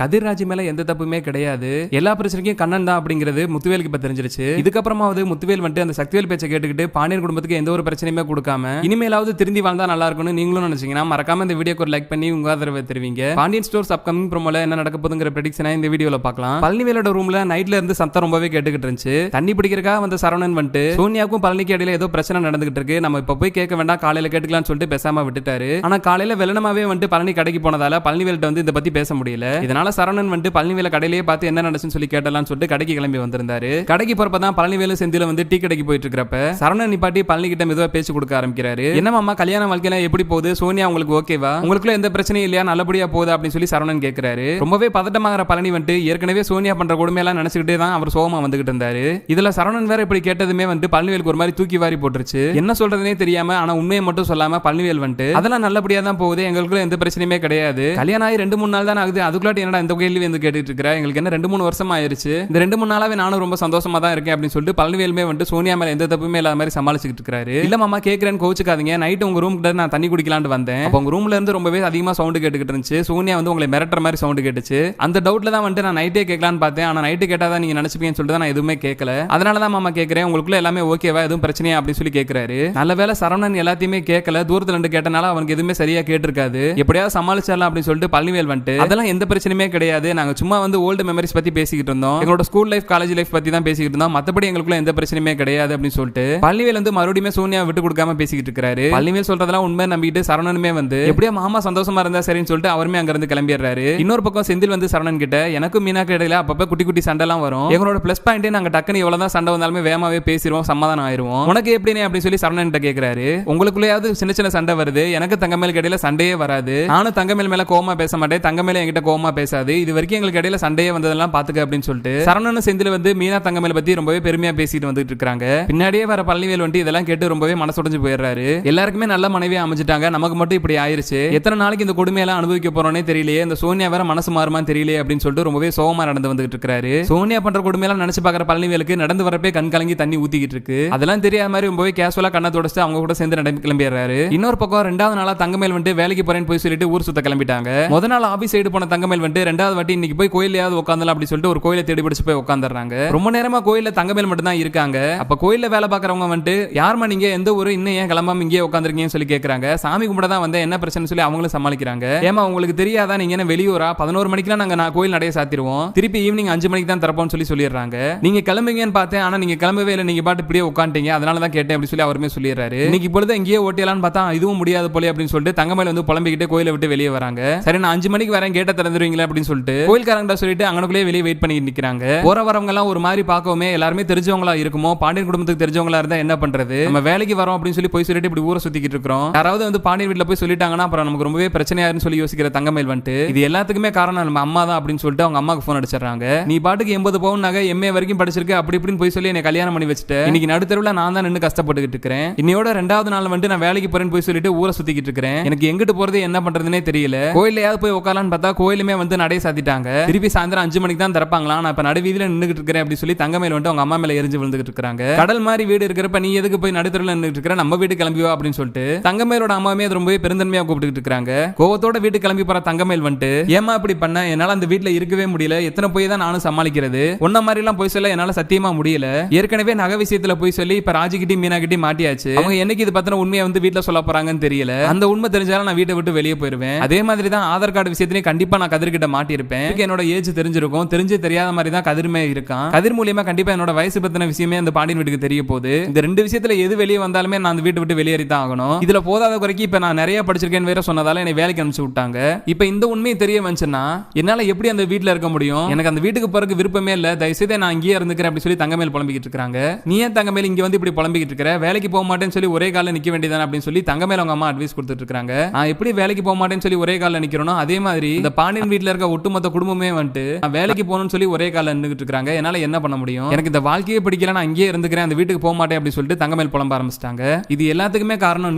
கதிர்ராஜ் மேல எந்த தப்புமே கிடையாது, எல்லா பிரச்சனைக்கும் கண்ணன் தான் அப்படிங்கிறது முத்துவேலுக்கு இப்ப தெரிஞ்சிருச்சு. இதுக்கப்புறமாவது முத்துவேல் வந்துட்டு அந்த சக்திவேல் பேச்சை கேட்டுக்கிட்டு பாண்டியன் குடும்பத்துக்கு எந்த ஒரு பிரச்சனையுமே கொடுக்காம இனிமேலாவது திருந்தி வாழ்ந்தா நல்லா இருக்கும்னு நீங்களும் நினைச்சீங்கன்னா மறக்காம இந்த வீடியோக்கு ஒரு லைக் பண்ணி உங்க ஆதரவை தெரிவிங்க. பாண்டியன் ஸ்டோர்ஸ் அப்கமிங் ப்ரோமோல என்ன நடக்க போகுதுங்கிற ப்ரெடிக்ஷனை இந்த வீடியோல பார்க்கலாம். பழனிவேலோட ரூம்ல நைட்ல இருந்து சத்தம் ரொம்பவே கேட்டுக்கிட்டு இருந்துச்சு. தண்ணி பிடிக்கிறக்கா வந்த சரவணன் வந்துட்டு சோனியாவுக்கும் பழனிக்கு இடையில ஏதோ பிரச்சனை நடந்துகிட்டு இருக்கு, நம்ம இப்ப போய் கேட்க வேண்டாம், காலையில கேட்டுக்கலாம்னு சொல்லிட்டு பேசாம விட்டுட்டாரு. ஆனா காலையில வெள்ளனமாவே வந்துட்டு பழனி கடைக்கு போனதால பழனிவேல்ட்ட வந்து இதை பத்தி பேச முடியல. இதனால சரவணன் வந்துட்டு பழனிவேல கடையிலேயே பார்த்து என்ன நடந்துச்சுன்னு சொல்லி கேட்டலாம்னு சொல்லிட்டு கடைக்கு கிளம்பி வந்திருந்தாரு. கடைக்கு போறப்பதான் பழனிவேலு செந்தில வந்து டீ கடைக்கு போயிட்டு இருக்கிறப்ப சரவணன் நிப்பாட்டி பழனி கிட்ட மெதுவா பேச்சு கொடுக்க ஆரம்பிக்கிறாரு. என்னமாமா கல்யாண வாழ்க்கையில எப்படி போகுது, சோனியா உங்களுக்கு ஓகேவா, உங்களுக்குள்ள எந்த பிரச்சனையும் இல்லையா, நல்லபடியா போகுது அப்படின்னு சொல்லி சரவணன் கேட்கிறாரு. ரொம்பவே பதட்டமாகற பழனி வந்துட்டு ஏற்கனவே சோனியா பண்ற கொடுமையெல்லாம் நினைச்சுக்கிட்டே தான் அவர் சோகமா வந்துகிட்டு இருந்தாரு. இதுல சரவணன் வேற இப்படி கேட்டதுமே வந்து பழனிவேலுக்கு ஒரு மாதிரி தூக்கி வாரி போட்டுருச்சு. என்ன சொல்றதுனே தெரியாம ஆனா உண்மையை மட்டும் சொல்லாம பழனிவேல் வந்துட்டு அதெல்லாம் நல்லபடியா தான் போகுது, எங்களுக்குள்ள எந்த பிரச்சனையுமே கிடையாது, கல்யாணம் ஆகி 2-3 நாள் தான் ஆகுது, அதுக்குள்ளாட்டி என்னடா இந்த கேள்வி வந்து கேட்டுட்டு இருக்கிற, எங்களுக்கு என்ன 2-3 வருஷம் ஆயிருச்சு, இந்த 2-3 நாளாவே நானும் ரொம்ப சந்தோஷமா தான் இருக்கேன் அப்படின்னு சொல்லிட்டு பழனிவேலுமே வந்து சோனியா மேல எந்த தப்புமே இல்லாத மாதிரி சமாளிச்சுட்டு இருக்காரு. இல்ல மாமா கேக்குறேன்னு கோச்சுக்காதீங்க, நைட் உங்க ரூம் கிட்ட நான் தண்ணி குடிக்கலான்னு வந்தேன், அப்ப உங்க ரூம்ல இருந்து ரொம்பவே அதிகமா சவுண்ட் கேட்டுக்கிட்டு இருந்துச்சு, சோனியா வந்து உங்களை மிரட்டுற மாதிரி சவுண்ட் கேட்டுச்சு, அந்த டவுட்ல தான் வந்து நான் நைட்டே கேட்கலான்னு பார்த்தேன், ஆனா நைட்டு கேட்டாதான் நீங்க நினைச்சுப்பீங்கன்னு சொல்லிட்டு நான் எதுவுமே கேட்கல, அதனால தான் மாமா கேட்கிறேன், உங்களுக்குள்ள எல்லாமே ஓகேவா, எதுவும் பிரச்சனையா அப்படின்னு சொல்லி கேட்கிறாரு. நல்ல வேளை சரவணன் எல்லாத்தையுமே கேட்கல, தூரத்துல இருந்து கேட்டனால அவனுக்கு எதுவுமே சரியா கேட்டிருக்காது, எப்படியாவது சமாளிச்சிடலாம் அப்படின்னு சொல்லிட்டு பழனிவேல் வந்துட்டு அதெல்லாம் எந்த பிரச்சனையுமே கிடையாது, நாங்க சும்மா வந்து ஓல்டு மெமரிஸ் பத்தி பேசிக்கிட்டு இருந்தோம், எங்களோட ஸ்கூல் லைஃப் காலேஜ் லைஃப் பத்தி தான் பேசிக்கிட்டு இருந்தோம், மத்தபடி எங்களுக்குள்ள எந்த பிரச்சனையுமே கிடையாது அப்படின்னு சொல்லிட்டு பழனிவேல் வந்து மறுபடியும் சோனியா விட்டு கொடுக்காம பேசிக்கிட்டு இருக்காரு. பழனிவேல் சொல்றதெல்லாம் உண்மை நம்பிட்டு சரவணனுமே வந்து எப்படியா மாமா சந்தோஷமா இருந்தா சரின்னு சொல்லிட்டு அவருமே அங்க இருந்து கிளம்பிடுறாரு. இன்னொரு பக்கம் செந்தில் வந்து சரவணன் கிட்ட எனக்கும் மீனாக்கு இடையில அப்பப்ப குட்டி குட்டி சண்டை எல்லாம் வரும், எங்களோட பிளஸ் பாயிண்டே நாங்க டக்குன்னு எவ்வளவுதான் சண்டை வந்தாலுமே வேகமாவே பேசிடுவோம், சமாதானம் ஆயிருவோம், உனக்கு எப்படினே அப்படின்னு சொல்லி சரவணன் கிட்ட கேட்கிறாரு. உங்களுக்குள்ளேயாவது சின்ன சின்ன சண்டை வருது, எனக்கு தங்கமேல் இடையில சண்டையே வராது, நானும் தங்கமேல் மேல கோவமா பேச மாட்டேன், தங்கமேல என்கிட்ட கோவமா பேசாது, இது வரைக்கும் எங்களுக்கு இடையில சண்டையே வந்ததெல்லாம் பாத்துக்க அப்படின்னு சொல்லிட்டு சரவணன் செந்தில் வந்து மீனா தங்கமேல் பத்தி ரொம்பவே பெருமையா பேசிட்டு வந்துட்டு இருக்காங்க. பின்னாடியே வர பழனிவேல் வந்து இதெல்லாம் கேட்டு ரொம்பவே மனசுடைஞ்சு போயிடுறாரு. எல்லாருக்குமே நல்ல மனைவியா அமைஞ்சிட்டாங்க, நமக்கு மட்டும் இப்படி ஆயிருச்சு, எத்தனை நாளைக்கு இந்த கொடுமையெல்லாம் அனுபவிக்க போறோன்னே தெரியலையே, இந்த சோனியா வேற மனசு மாறுமான்னு தெரியலையே அப்படின்னு சொல்லிட்டு ரொம்பவே சோகமா நடந்து வந்துட்டு இருக்காரு. சோனியா பண்ற கொடுமையெல்லாம் நினைச்சு பாக்குற பழனிவேலுக்கு நடந்து வரப்பே கண் கலங்கி தண்ணி ஊத்திக்கிட்டு இருக்கு, அதெல்லாம் தெரியாத மாதிரி ரொம்பவே கேஷுவலா கண்ணை தொடச்சு அவங்க கூட சேர்ந்து நடந்து கிளம்பிடுறாரு. இன்னொரு பக்கம் 2வது நாளா தங்கமேல் வந்து வேலைக்கு போறேன்னு போய் சொல்லிட்டு ஊர் சுத்த கிளம்பிட்டாங்க. முதல் நாள் ஆபீஸ் சைடு போன தங்கமேல் வந்து 2வது வாட்டி இன்னைக்கு போய் கோயிலையாவது உட்காந்தலாம் அப்படி சொல்லிட்டு ஒரு கோயிலை தேடி பிடிச்சு போய் உட்காந்துறாங்க. ரொம்ப நேரமா கோயில்ல தங்கமேல் மட்டும் தான் இருக்காங்க. அப்ப கோயில்ல வேலை பாக்குறவங்க வந்து யாருமா நீங்க, எந்த ஊரு, இன்னும் ஏன் கிளம்பாம இங்கே உட்காந்துருக்கீங்கன்னு சொல்லி கேட்கறாங்க. சாமி கும்பிட தான் வந்து என்ன பிரச்சனை சொல்லி அவங்களும் சமாளிக்கிறாங்க. ஏமா உங்களுக்கு தெரியாதா, நீங்க என்ன வெளியூரா, 11 மணிக்கெல்லாம் நாங்க கோயில் நடைய சாத்திடுவோம், திருப்பி ஈவினிங் 5 மணிக்கு தான் திறப்போம்னு சொல்லிடுறாங்க. நீங்க கிளம்புங்கன்னு பார்த்தேன், ஆனா நீங்க கிளம்பவே இல்லை, நீங்க பாட்டு இப்படியே உட்காந்துட்டீங்க, அதனால தான் கேட்டேன் அப்படி சொல்லி அவருமே சொல்லிடுறாரு. இன்னைக்கு பொழுது இங்கேயே ஓட்டியலான்னு பார்த்தா இதுவும் முடியாது போல அப்படின்னு சொல்லிட்டு தங்கமேல் வந்து புலம்பிக்கிட்டு கோயிலை விட்டு வெளியே வராங்க. சரி நான் 5 மணிக்கு வரேன், கேட்ட திறந்துருவீங்களா அப்படின்னு சொல்லிட்டு கோயில்காரங்க சொல்லிட்டு அங்கனுக்குள்ளே வெளியே வெயிட் பண்ணி நிக்கிறாங்க. போற வரவங்க எல்லாம் ஒரு மாதிரி பார்க்கவுமே எல்லாருமே தெரிஞ்சவங்களா இருக்குமோ, பாண்டியன் குடும்பத்துக்கு தெரிஞ்சவங்களா இருந்தா என்ன பண்றது, நம்ம வேலைக்கு வரோம் அப்படின்னு சொல்லி போய் சொல்லிட்டு இப்படி ஊரை சுத்திக்கிட்டு இருக்கோம், யாராவது வந்து பாண்டியன் வீட்டுல போய் சொல்லிட்டாங்கன்னா அப்புறம் நமக்கு ரொம்பவே பிரச்சனையாருன்னு சொல்லி யோசிக்கிற தங்கமேல் வந்துட்டு இது எல்லாத்துக்குமே காரணம் நம்ம அம்மா தான் அப்படின்னு சொல்லிட்டு அவங்க அம்மாக்கு போன் அடிச்சிடறாங்க. நீ பாட்டுக்கு 80 பவுன் நகை MA வரைக்கும் படிச்சிருக்க, அப்படி இப்படின்னு போய் சொல்லி என்னை கல்யாணம் பண்ணி வச்சுட்டு இன்னைக்கு நடுத்தருவில் நான் தான் நின்று கஷ்டப்பட்டுக்கிட்டு இருக்கிறேன், இன்னையோட 2வது நாள் வந்து நான் வேலைக்கு போறேன்னு போய் சொல்லிட்டு ஊரை சுத்திக்கிட்டு இருக்கிறேன், எனக்கு எங்கிட்டு போறது என்ன பண்றதுனே தெரியல, கோயிலையாவது போய் உட்காரலான்னு பார்த்தா கோயிலுமே வந்து நடை சாத்திட்டாங்க, திருப்பி சாயந்தரம் 5 மணிக்கு தான் திறப்பாங்களா, நான் இப்ப நடுவீதியில நின்னுகிட்டு இருக்கிறேன் அப்படி சொல்லி தங்கமேல் வந்து அவங்க அம்மா மேல எரிஞ்சு விழுந்துகிட்டு இருக்காங்க. கடல் மாதிரி வீடு இருக்கிறப்ப நீ எதுக்கு போய் நடுத்தருவில் நின்னுகிட்டு இருக்கிற, நம்ம வீட்டு கிளம்பிவா அப்படின்னு சொல்லிட்டு தங்கமேலோட அம்மாவே அது ரொம்பவே பெருந்தன்மையா கூப்பிட்டு இருக்காங்க. கோவத்தோட வீட்டு கிளம்பி போற தங்கமேல் வந்துட்டு ஏமா இப்படி பண்ண, என்னால அந்த வீட்டுல இருக்கவே முடியல, எத்தனை போய் தான் நானும் சமாளிக்கிறது, உன்ன மாதிரி எல்லாம் போய் சொல்ல என்னால சத்தியமா முடியல, ஏற்கனவே நகை விஷயத்துல போய் சொல்லி இப்ப ராஜிகிட்டி மீனா கிட்டி மாட்டியாச்சு, அவங்க என்னைக்கு இது பத்தின உண்மையை வந்து வீட்டுல சொல்ல போறாங்கன்னு தெரியல, அந்த உண்மை தெரிஞ்சாலும் நான் வீட்டை விட்டு வெளியே போயிருவேன், அதே மாதிரி தான் ஆதார் கார்டு விஷயத்திலேயே கண்டிப்பா நான் கதிர்கிட்ட மாட்டிருப்பேன், என்னோட ஏஜ் தெரிஞ்சிருக்கும், தெரிஞ்சு தெரியாத மாதிரி தான் கதிர்மே இருக்கான், கதிர் மூலியமா கண்டிப்பா என்னோட வயசு பத்தின விஷயமே அந்த பாண்டியன் வீட்டுக்கு தெரிய போகுது, இந்த 2 விஷயத்துல எது வெளியே வந்தாலுமே நான் அந்த வீட்டை விட்டு வெளியேறி தான் ஆகணும், இதுல போதாத குறைக்கு இப்ப நான் நிறைய படிச்சிருக்கேன்னு வேற சொன்னதால என்னை வேலைக்கு அனுப்பிச்சு விட்டாங்க, இப்ப இந்த உண்மையை தெரிய வந்துச்சுன்னா என்னால எப்படி அந்த வீட்டுல இருக்க முடியும், எனக்கு அந்த வீட்டுக்கு போறதுக்கு விருப்பமே இல்ல, தயவுசெய்து நான் இங்கேயே இருந்துக்கிறேன் அப்படி சொல்லி தங்கமேல் புலம்பிக்கிட்டு இருக்காங்க. நீ ஏன் தங்கமேல் இங்க வந்து இப்படி புலம்பிக்கிட்டு இருக்கிற, வேலைக்கு போக மாட்டேன்னு சொல்லி ஒரே காலில் நிக்க வேண்டியதானே அப்படின்னு சொல்லி தங்கமேல் அவங்க அம்மா அட்வைஸ் கொடுத்துட்டு இருக்காங்க. நான் எப்படி வேலைக்கு போக மாட்டேன்னு சொல்லி ஒரே காலில் நிக்கிறோம், அதே மாதிரி இந்த பாண்டியன் வீட்டுல இருக்க ஒட்டுமொத்த குடும்பமே வந்துட்டு நான் வேலைக்கு போகணும்னு சொல்லி ஒரே காலில் நின்னுகிட்டு இருக்காங்க, என்னால என்ன பண்ண முடியும், எனக்கு இந்த வாழ்க்கையே பிடிக்கல, நான் இங்கேயே இருந்துக்கிறேன், அந்த வீட்டுக்கு போக மாட்டேன் அப்படி சொல்லிட்டு தங்கமேல் புலம்ப ஆரம்பிச்சிட்டாங்க. இது எல்லாத்துக்குமே காரணம்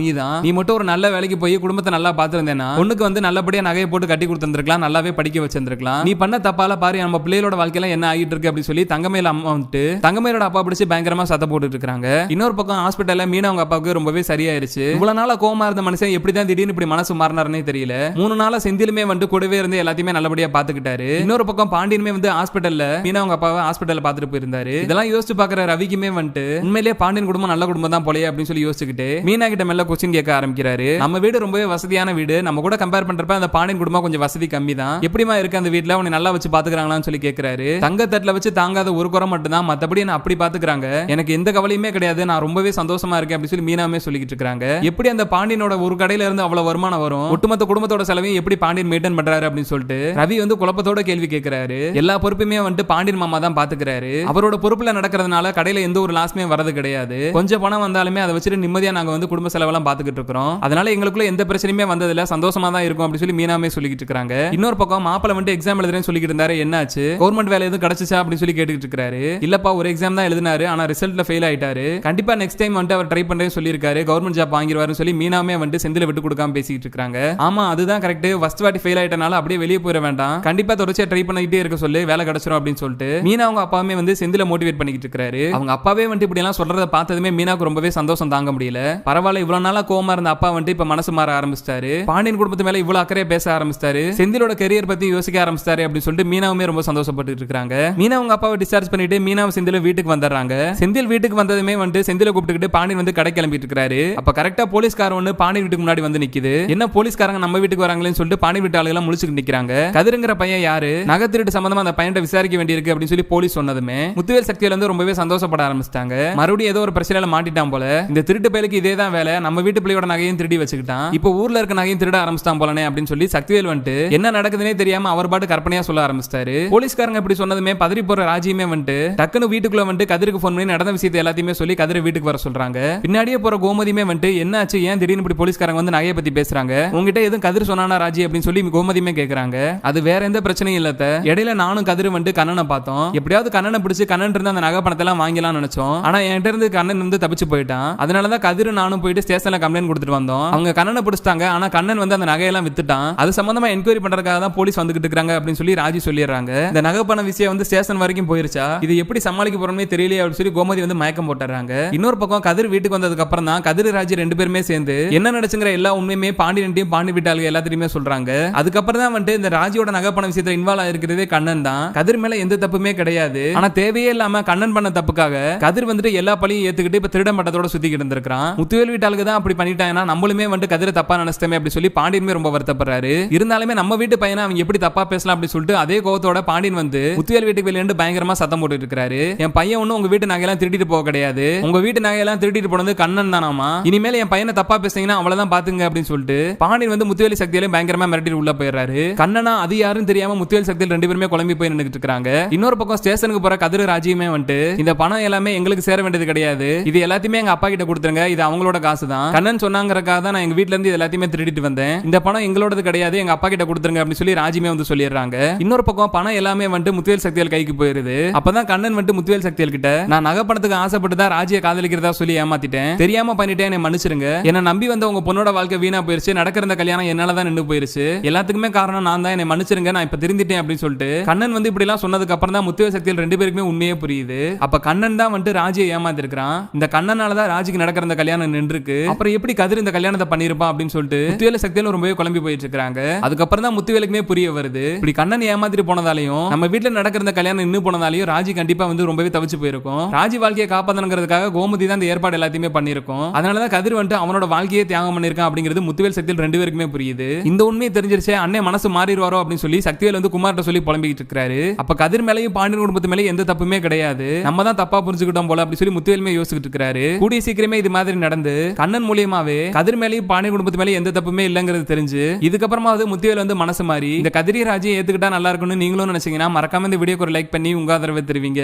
நீ தான், நீ மட்டும் ஒரு நல்ல வேலைக்கு போய் குடும்பத்தை நல்லா பார்த்துருந்தேன்னா பொண்ணுக்கு வந்து நல்லபடியா நகையை போட்டு கட்டி கொடுத்துருக்கலாம், நல்லாவே படிக்க வச்சிருந்திருக்கலாம், நீ பண்ண தப்பால பாரு நம்ம பிள்ளைகளோட வாழ்க்கையில என்ன ஆகிட்டு இருக்கு அப்படி சொல்லி தங்கமேல் அம்மா வந்துட்டு தங்கமேலோட அப்பா பிடிச்சி பயங்கரமா சத்த போட்டுட்டு இருக்காங்க. இன்னொரு பக்கம் ஹாஸ்பிட்டல்ல மீனா அவங்க அப்பாவுக்கு ரொம்பவே சரியாயிருச்சு. இவ்வளவு நாளா கோமா இருந்த மனுஷன் எப்படி தான் திடீர்னு இப்படி மனசு மாறினாருன்னே தெரியல. 3 நாளா செந்திலுமே வந்து கூடவே இருந்து எல்லாத்தையுமே நல்ல நல்லபடியா பாத்துக்கிட்டாரு. இன்னொரு பக்கம் பாண்டியனுமே வந்து ஹாஸ்பிடல்ல மீனா அவங்க அப்பாவை ஹாஸ்பிடல்ல பாத்துட்டு போயிருந்தாரு. இதெல்லாம் யோசிச்சு பாக்குற ரவிக்குமே வந்துட்டு உண்மையிலேயே பாண்டியன் குடும்பம் நல்ல குடும்பம் தான் போலயே அப்படின்னு சொல்லி யோசிச்சுக்கிட்டு மீனா கிட்ட மெல்ல கொஸ்டின் கேட்க ஆரம்பிக்கிறாரு. நம்ம வீடு ரொம்பவே வசதியான வீடு, நம்ம கூட கம்பேர் பண்றப்ப அந்த பாண்டியன் குடும்பம் கொஞ்சம் வசதி கம்மி தான், எப்படிமா இருக்கு அந்த வீட்டுல, உன்னை நல்லா வச்சு பாத்துக்கிறாங்களான்னு சொல்லி கேட்கிறாரு. தங்கத்தட்டுல வச்சு தாங்காத ஒரு குறை மட்டும் தான், மத்தபடி என்ன அப்படி பாத்துக்கிறாங்க, எனக்கு எந்த கவலையுமே கிடையாது, நான் ரொம்பவே சந்தோஷமா இருக்கேன் அப்படின்னு சொல்லி மீனாமே சொல்லிட்டு இருக்காங்க. எப்படி அந்த பாண்டியனோட ஒரு கடையில இருந்து அவ்வளவு வருமானம் வரும், ஒட்டுமொத்த குடும்பத்தோட செலவையும் எப்படி பாண்டியன் மெயின்டைன் பண்றாரு அப்படின்னு சொல்லிட்டு ரவி வந்து குழப்பத்தோட கேள்வி கேட்கிறாரு. எல்லா பொறுப்புமே வந்து பாண்டியன் மாமா தான் பாத்துக்கிறாரு, அவரோட பொறுப்புல நடக்கிறதுனால கடையில எந்த ஒரு லாஸ்மே வரது கிடையாது, கொஞ்சம் பணம் வந்தாலுமே அதை வச்சுட்டு நிம்மதியா நாங்க வந்து குடும்ப செலவெல்லாம் பாத்துக்கிட்டு இருக்கிறோம், அதனால எங்களுக்குள்ள எந்த பிரச்சனையுமே வந்ததில்ல, சந்தோஷமா தான் இருக்கும் அப்படின்னு சொல்லி மீனாமே சொல்லிட்டு இருக்காங்க. இன்னொரு பக்கம் மாப்பிள வந்து எக்ஸாம் எழுதுறேன்னு சொல்லிட்டு இருந்தாரு, என்னாச்சு கவர்மெண்ட் வேலை எதுவும் கிடைச்சிச்சா அப்படின்னு சொல்லி கேட்டுட்டு இருக்காரு. இல்லப்பா ஒரு எக்ஸாம் தான் எழுதினாரு, ஆனா ரிசல்ட்ல ஃபெயில் ஆயிட்டாரு, கண்டிப்பா நெக்ஸ்ட் டைம் வந்து அவர் ட்ரை பண்றேன்னு சொல்லியிருக்காரு, கவர்மெண்ட் ஜாப் வாங்கிடுவாருன்னு சொல்லி மீனாமே வந்து செந்தில விட்டு கொடுக்காம பேசிட்டு இருக்காங்க. ஆமா அதுதான் கரெக்ட், ஃபர்ஸ்ட் வாட்டி ஃபெயில் ஆயிட்டனால அப்படியே வெளியே போயிட வேண்டாம், கண்டிப்பா தொடர்ச்சியா ட்ரை பண்ணிட்டே இருக்க சொல்லி வேலை கிடைச்சிரும் அப்படின்னு சொல்லிட்டு மீனா அவங்க அப்பாவுமே வந்து செந்தில மோட்டிவேட் பண்ணிட்டு இருக்காரு. அவங்க அப்பாவே வந்து இப்படி எல்லாம் சொல்றத பார்த்ததுமே மீனாக்கு ரொம்பவே சந்தோஷம் தாங்க முடியல. பரவாயில்ல, இவ்வளவு நாளா கோவமா இருந்த அப்பா வந்து இப்ப மனசு மாற ஆரம்பிச்சிட்டாரு, பாண்டியன் குடும்பத்து மேல இவ்வளவு அக்கறையா பேச ஆரம்பிச்சிட்டாரு, செந்திலோட கெரியர் பத்தி யோசிக்க ஆரம்பிச்சிட்டாரு அப்படின்னு சொல்லிட்டு மீனாவுமே ரொம்ப சந்தோஷப்பட்டு இருக்காங்க. மீனா அவங்க அப்பாவை டிஸ்சார்ஜ் பண்ணிட்டு மீனாவும் செந்தில வீட்டுக்கு வந்துடுறாங்க. செந்தில் வீட்டுக்கு வந்ததுமே வந்து செந்தில கூப்பிட்டுக்கிட்டு பாண்டியன் வந்து கடை கிளம்பிட்டு இருக்காரு. அப்ப கரெக்டா போலீஸ்கார ஒண்ணு பாண்டியன் வீட்டுக்கு முன்னாடி வந்து நிக்குது. என்ன போலீஸ்காரங்க நம்ம வீட்டுக்கு வராங்களேன்னு சொல்லிட்டு பாண்டியன் வீட்டு ஆளுங்க எல்லாம் முழிச்சுட்டு நிக்கிறாங்க. கதிருங்கிற பையன் யாரு, நகை திருட்டு சம்பந்தமா அந்த பையன் விசாரிக்க வேண்டியிருக்கு அப்படின்னு சொல்லி போலீஸ் சொன்னதுமே முத்துவேல் சக்தியில வந்து ரொம்பவே சந்தோஷப்பட ஆரம்பிச்சிட்டாங்க. மறுபடியும் ஏதோ ஒரு பிரச்சனையில மாட்டிட்டான் போல, இந்த திருட்டு பையலுக்கு இதே தான் வேலை, நம்ம வீட்டு பிள்ளையோட நகையும் திருடி வச்சுக்கிட்டான், இப்போ ஊர்ல இருக்க நகையும் திருட ஆரம்பிச்சிட்டான் போலனே அப்படின்னு சொல்லி சக்திவேல் வந்துட்டு என்ன நடக்குதுன்னே தெரியாம அவர் பாட்டு கற்பனையா சொல்ல ஆரம்பிச்சிட்டாரு. போலீஸ்காரங்க இப்படி சொன்னதுமே பதறி போற ராஜியுமே வந்துட்டு டக்குனு வீட்டுக்குள்ள வந்து கதிருக்கு போன் பண்ணி நடந்த விஷயத்தை எல்லாத்தையுமே சொல்லி கதிரை வீட்டுக்கு வர சொல்றாங்க. பின்னாடியே போற கோமதியுமே வந்துட்டு என்னாச்சு, ஏன் திடீர்னு இப்படி போலீஸ்காரங்க வந்து நகையை பத்தி பேசுறாங்க, உங்ககிட்ட எதுவும் கதிர் சொன்னானா ராஜி அப்படின்னு சொல்லி கோமதியுமே கேக்குறாங்க. அது வேற எந்த பிரச்சனையும் இல்ல, இடையில நானும் கதிர் வந்து கண்ணனை பார்த்தோம், எப்படியாவது கண்ணனை பிடிச்சு கண்ணன் இருந்து அந்த நகை பணத்தை எல்லாம் வாங்கலாம்னு நினைச்சோம், ஆனா என்கிட்ட இருந்து கண்ணன் வந்து தப்பிச்சு போயிட்டான், அதனாலதான் கதிர் நானும் போயிட்டு ஸ்டேஷன்ல கம்ப்ளைண்ட் கொடுத்துட்டு வந்தோம், அவங்க கண்ணனை பிடிச்சிட்டாங்க, ஆனா கண்ணன் வந்து அந்த நகையெல்லாம் வித்துட்டான், அது சம்பந்தமா என்கொயரி பண்றதுக்காக தான் போலீஸ் வந்துகிட்டு இருக்காங்க அப்படின்னு சொல்லி ராஜி சொல்லிடுறாங்க. இந்த நகை பண விஷயம் வந்து ஸ்டேஷன் வரைக்கும் போயிருச்சா, இது எப்படி சமாளிக்க போறோம்னே தெரியலையே அப்படின்னு சொல்லி கோமதி வந்து மயக்கம் போட்டுறாங்க. இன்னொரு பக்கம் கதிர் வீட்டுக்கு வந்ததுக்கு அப்புறம் தான் கதிர் ராஜி ரெண்டு பேருமே சேர்ந்து என்ன நடச்சுங்கிற எல்லா உண்மையுமே பாண்டியன்டையும் பாண்டி வீட்டாளுங்க எல்லாத்தையுமே சொல்றாங்க. அதுக்கப்புறம் தான் வந்து இந்த ராஜியோட நகை பண விஷயத்துல இன்வால்வ் ஆயிருக்கிறதே கண்ணன் தான், கதிர் மேல எந்த தப்புமே கிடையாது, ஆனா தேவையே இல்லாம கண்ணன் பண்ண தப்புக்காக கதிர் வந்துட்டு எல்லா பழியும் ஏத்துக்கிட்டு இப்ப திருட மட்டத்தோட சுத்திக்கிட்டு இருந்திருக்கான். முத்துவேல் வீட்டாளுக்கு தான் அப்படி பண்ணிட்டாங்கன்னா நம்மளுமே வந்து கதிரை தப்பா நினைச்சிட்டமே அப்படி சொல்லி பாண்டியனுமே ரொம்ப வருத்தப்படுறாரு. இருந்தாலுமே நம்ம வீட்டு பையனை அவங்க எப்படி தப்பா பேசலாம் அப்படி சொல்லிட்டு அதே கோவத்தோட பாண்டியன் வந்து முத்துவேல் வீட்டுக்கு வெளியே பயங்கரமா சத்தம் போட்டு இருக்காரு. என் பையன் ஒன்னும் உங்க வீட்டு நகையெல்லாம் திருடிட்டு போக கிடையாது, உங்க வீட்டு நகையெல்லாம் திருடிட்டு போனது கண்ணன் தானாமா, இனிமேல் என் பையனை தப்பா பேசுனீங்கன்னா அவ்வளவுதான் பாத்துங்க அப்படின்னு சொல்லிட்டு பாண்டியன் வந்து முத்துவேல் சக்தியில பயங்கரமா மிரட்டிட்டு உள்ள போயிடுறாரு. கண்ணனா அது யாரும் தெரியாம முத்துவேல் சக்தியில் ரெண்டு பேருமே குழம்பி போய் நின்னுட்டு இருக்காங்க. இன்னொரு பக்கம் ஸ்டேஷனுக்கு போற கதிர் ராஜியுமே வந்து இந்த பணம் எல்லாமே எங்களுக்கு சேர வேண்டியது கிடையாது, இது எல்லாத்தையுமே எங்க அப்பா கிட்ட கொடுத்துருங்க, இது அவங்களோட காசு தான், கண்ணன் சொன்னாங்கறக்காக தான் நான் எங்க வீட்ல இருந்து எல்லாத்தையுமே திருடிட்டு வந்தேன், இந்த பணம் எங்களோடது கிடையாது, எங்க அப்பா கிட்ட கொடுத்துருங்க அப்படின்னு சொல்லி ராஜியுமே வந்து சொல்லிடுறாங்க. இன்னொரு பக்கம் பணம் எல்லாமே வந்து முத்துவேல் சக்தியில் கைக்கு போயிருது. அப்பதான் கண்ணன் வந்து முத்துவேல் சக்தியில் கிட்ட நான் நகை பணத்துக்கு ஆசைப்பட்டு தான் ராஜியை காதலிக்கிறதா சொல்லி ஏமாத்திட்டேன், தெரியாம பண்ணிட்டேன், என்னை மன்னிச்சிருங்க, என்ன நம்பி வந்த உங்க பொண்ணோட வாழ்க்கை வீணா போயிருச்சு, நடக்கிற கல்யாணம் என்னால தான் நின்று போயிருச்சு, எல்லாத்துக்குமே காரணம் நான் தான், என்னை மன்னிச்சிருங்க, நான் இப்ப திருந்திட்டேன் அப்படின்னு சொல்லிட்டு கண்ணன் வந்து இப்படி எல்லாம் சொன்னதுக்கு அப்புறம் தான் முத்துவேல் சக்தியில் ரெண்டு பேருக்குமே உண்மையே புரியுது. அப்ப கண்ணன் தான் வந்து ராஜியை ஏமாத்தி இருக்கிறான், இந்த கண்ணனால தான் ராஜிக்கு நடக்கிற இந்த கல்யாணம் நின்றுருக்கு, அப்புறம் எப்படி கதிர் இந்த கல்யாணத்தை பண்ணிருப்பான் அப்படின்னு சொல்லிட்டு முத்துவேல் சக்தியில் ரொம்பவே குழம்பி போயிட்டு இருக்காங்க. அதுக்கப்புறம் தான் முத்துவேலுக்குமே புரிய வருது, இப்படி கண்ணன் ஏமாத்திட்டு போனதாலையும் நம்ம வீட்டுல நடக்கிற இந்த கல்யாணம் நின்று போனதாலையும் ராஜி கண்டிப்பா வந்து ரொம்பவே தவிச்சு போயிருக்கும், ராஜி வாழ்க்கையை காப்பாத்தணுங்கிறதுக்காக கோமதி தான் இந்த ஏற்பாடு எல்லாத்தையுமே பண்ணிருக்கும், அதனாலதான் கதிர் வந்து அவனோட வாழ்க்கையை தியாகம் பண்ணிருக்கான் அப்படிங்கிறது முத்துவேல் சக்தியில் ரெண்டு பேருக்குமே புரியுது. இந்த உண்மையை தெரிஞ்சிருச்சே அண்ணே மனசு மாறிடுவாரோ அப்படின்னு சொல்லி சக்திவேல் வந்து குமார்ட்ட சொல்லி புலம்பிக்கிட்டு இருக்காரு. அப்ப கதிர் மேலையும் பாண்டியன் குடும்பத்து மேலே எந்த தப்புமே கிடையாது, நம்ம தான் தப்பா புரிஞ்சுக்கிட்டோம் போல அப்படி சொல்லி முத்துவேலுமே யோசிச்சுட்டு இருக்காரு. கூடிய சீக்கிரமே இது மாதிரி நடந்து கண்ணன் மூலியமாவே கதிர் மேலையும் பாண்டியன் குடும்பத்து மேலே எந்த தப்புமே இல்லங்கிறது தெரிஞ்சு இதுக்கப்புறமா முத்துவேல் வந்து மனசு மாறி இந்த கதிரி ராஜியை ஏத்துக்கிட்டா நல்லா இருக்கும்னு நீங்களும் நினைச்சீங்கன்னா மறக்காம இந்த வீடியோக்கு ஒரு லைக் பண்ணி உங்க ஆதரவை தெரிவிங்க.